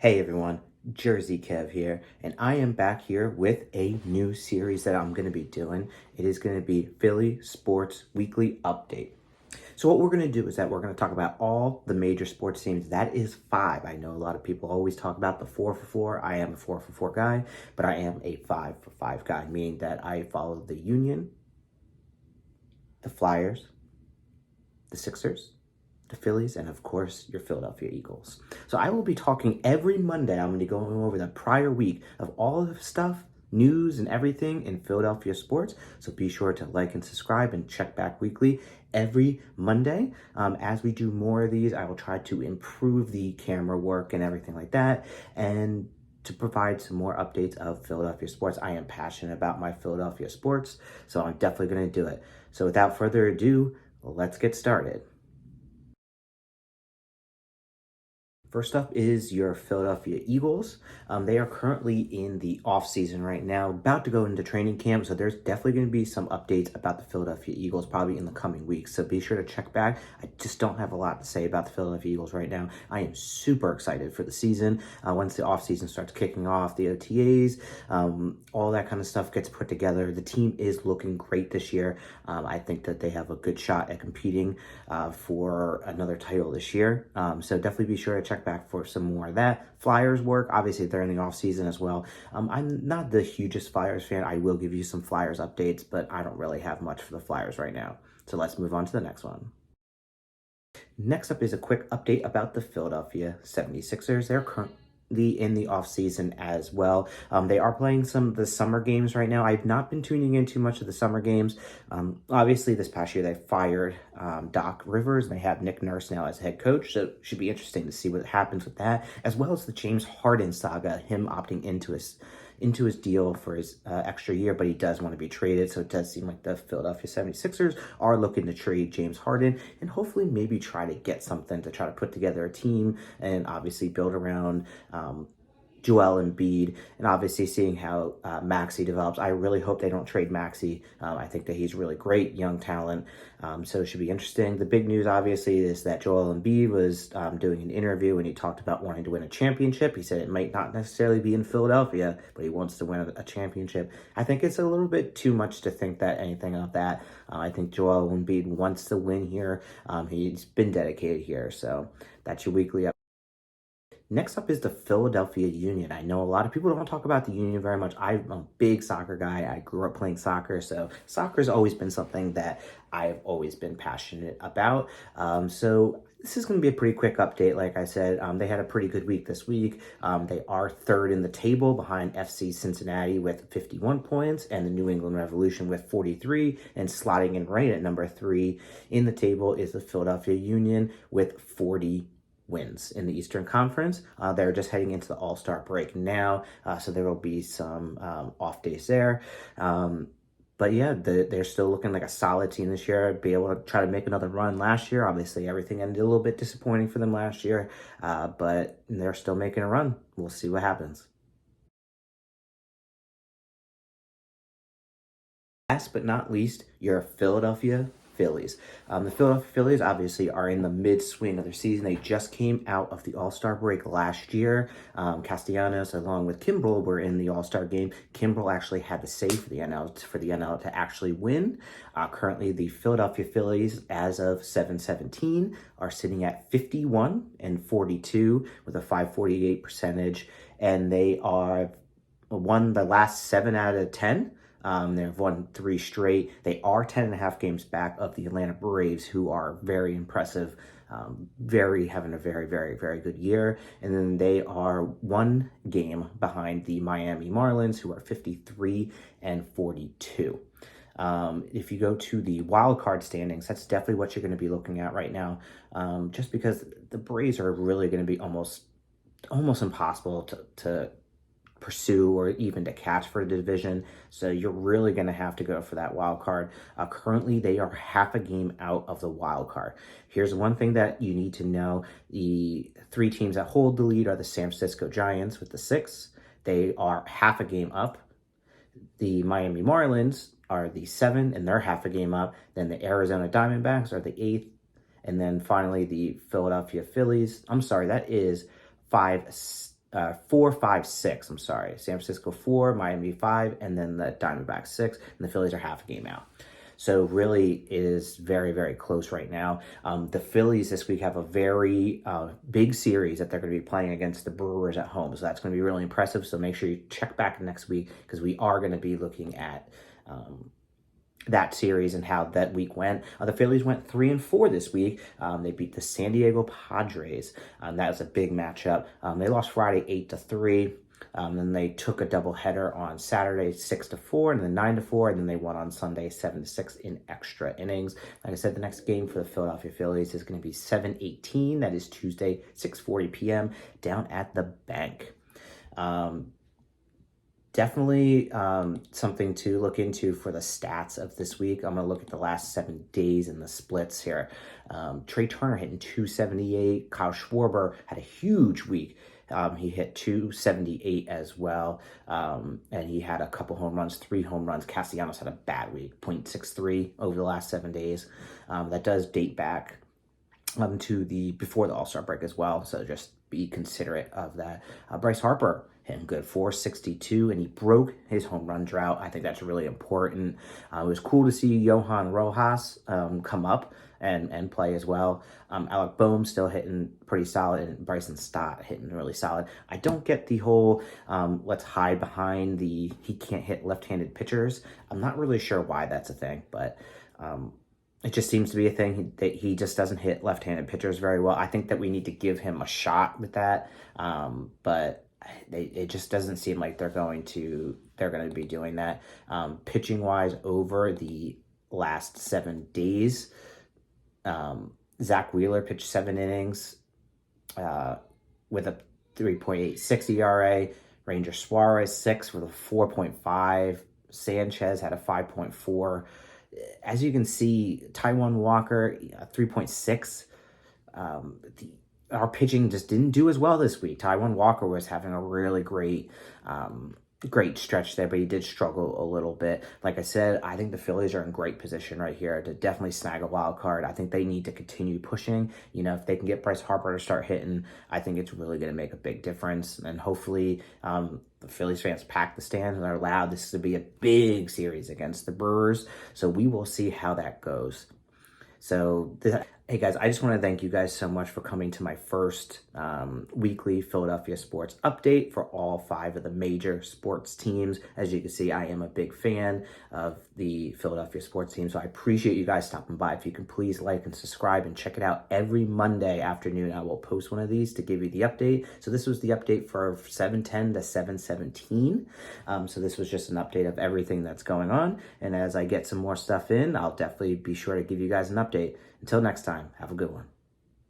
Hey everyone, Jersey Kev here, and I am back here with a new series that I'm going to be doing. It is going to be Philly Sports Weekly Update. So what we're going to do is that we're going to talk about all the major sports teams. That is five. I know a lot of people always talk about the 4 for 4. I am a 4 for 4 guy, but I am a 5 for 5 guy, meaning that I follow the Union, the Flyers, the Sixers, the Phillies, and of course, your Philadelphia Eagles. So I will be talking every Monday. I'm going to be going over the prior week of all of the stuff, news, and everything in Philadelphia sports. So be sure to like and subscribe and check back weekly every Monday. As we do more of these, I will try to improve the camera work and everything like that, and to provide some more updates of Philadelphia sports. I am passionate about my Philadelphia sports, so I'm definitely going to do it. So without further ado, let's get started. First up is your Philadelphia Eagles. They are currently in the off season right now, about to go into training camp. So there's definitely going to be some updates about the Philadelphia Eagles probably in the coming weeks. So be sure to check back. I just don't have a lot to say about the Philadelphia Eagles right now. I am super excited for the season. Once the off season starts kicking off, the OTAs, all that kind of stuff gets put together. The team is looking great this year. I think that they have a good shot at competing for another title this year. So definitely be sure to check back for some more of that. Flyers work, obviously they're in the off season as well. I'm not the hugest Flyers fan. I will give you some Flyers updates, but I don't really have much for the Flyers right now. So let's move on to the next one. Next up is a quick update about the Philadelphia 76ers. They're currently in the off season as well. They are playing some of the summer games right now. I've not been tuning in too much of the summer games. Obviously, this past year they fired Doc Rivers, and they have Nick Nurse now as head coach. So it should be interesting to see what happens with that, as well as the James Harden saga, him opting into his deal for his extra year, but he does want to be traded. So it does seem like the Philadelphia 76ers are looking to trade James Harden and hopefully maybe try to get something to try to put together a team and obviously build around Joel Embiid, and obviously seeing how Maxey develops. I really hope they don't trade Maxey. I think that he's really great, young talent. So it should be interesting. The big news, obviously, is that Joel Embiid was doing an interview and he talked about wanting to win a championship. He said it might not necessarily be in Philadelphia, but he wants to win a championship. I think it's a little bit too much to think that anything of that. I think Joel Embiid wants to win here. He's been dedicated here. So that's your weekly update. Next up is the Philadelphia Union. I know a lot of people don't talk about the Union very much. I'm a big soccer guy. I grew up playing soccer, so soccer has always been something that I've always been passionate about. So this is going to be a pretty quick update. Like I said, they had a pretty good week this week. They are third in the table behind FC Cincinnati with 51 points and the New England Revolution with 43. And slotting in right at number 3 in the table is the Philadelphia Union with 40 wins in the Eastern Conference. They're just heading into the All-Star break now, so there will be some off days there. But yeah, they're still looking like a solid team this year. Be able to try to make another run last year. Obviously, everything ended a little bit disappointing for them last year, but they're still making a run. We'll see what happens. Last but not least, your Philadelphia Phillies. The Philadelphia Phillies obviously are in the mid-swing of their season. They just came out of the All-Star break last year. Castellanos, along with Kimbrel, were in the All-Star game. Kimbrel actually had to save for the NL to actually win. Currently, the Philadelphia Phillies, as of 7/17, are sitting at 51-42 with a 548 percentage, and they are won the last 7 out of 10. They've won 3 straight. They are 10.5 games back of the Atlanta Braves, who are very impressive, having a very, very, very good year. And then they are 1 game behind the Miami Marlins, who are 53-42. If you go to the wild card standings, that's definitely what you're going to be looking at right now, just because the Braves are really going to be almost impossible to pursue or even to catch for the division. So you're really going to have to go for that wild card. Currently, they are half a game out of the wild card. Here's one thing that you need to know. The 3 teams that hold the lead are the San Francisco Giants with the 6. They are half a game up. The Miami Marlins are the 7, and they're half a game up. Then the Arizona Diamondbacks are the 8th. And then finally, the Philadelphia Phillies. I'm sorry, that is 5 4, 5, 6. I'm sorry. San Francisco 4, Miami 5, and then the Diamondbacks 6, and the Phillies are half a game out. So really, it is very, very close right now. The Phillies this week have a very big series that they're going to be playing against the Brewers at home. So that's going to be really impressive. So make sure you check back next week because we are going to be looking at that series and how that week went. The Phillies went 3-4 this week. They beat the San Diego Padres. That was a big matchup. They lost Friday 8-3. Then they took a doubleheader on Saturday 6-4, and then 9-4, and then they won on Sunday 7-6 in extra innings. Like I said, the next game for the Philadelphia Phillies is going to be 7/18. That is Tuesday, 6:40 p.m. down at the Bank. Definitely something to look into for the stats of this week. I'm going to look at the last 7 days and the splits here. Trey Turner hitting 278. Kyle Schwarber had a huge week. He hit 278 as well, and he had a couple home runs, 3 home runs. Castellanos had a bad week, .63 over the last 7 days. That does date back to the before the All-Star break as well, so just be considerate of that. Bryce Harper hitting good, 462, and he broke his home run drought. I think that's really important. It was cool to see Johan Rojas come up and play as well. Alec Boehm still hitting pretty solid, and Bryson Stott hitting really solid. I don't get the whole let's hide behind the he can't hit left-handed pitchers. I'm not really sure why that's a thing, but it just seems to be a thing that he just doesn't hit left-handed pitchers very well. I think that we need to give him a shot with that, but it just doesn't seem like they're going to be doing that. Pitching-wise, over the last 7 days, Zach Wheeler pitched 7 innings with a 3.86 ERA. Ranger Suarez 6 with a 4.5. Sanchez had a 5.4. As you can see, Taijuan Walker 3.6. Our pitching just didn't do as well this week. Taijuan Walker was having a really great stretch there, but he did struggle a little bit. Like I said, I think the Phillies are in great position right here to definitely snag a wild card. I think they need to continue pushing. If they can get Bryce Harper to start hitting, I think it's really going to make a big difference. And hopefully the Phillies fans pack the stands and are allowed this to be a big series against the Brewers. So we will see how that goes. So, hey guys, I just want to thank you guys so much for coming to my first weekly Philadelphia sports update for all 5 of the major sports teams. As you can see, I am a big fan of the Philadelphia sports team, so I appreciate you guys stopping by. If you can please like and subscribe and check it out every Monday afternoon. I will post one of these to give you the update. So this was the update for 7/10 to 7/17. So this was just an update of everything that's going on. And as I get some more stuff in, I'll definitely be sure to give you guys an update. Until next time, have a good one.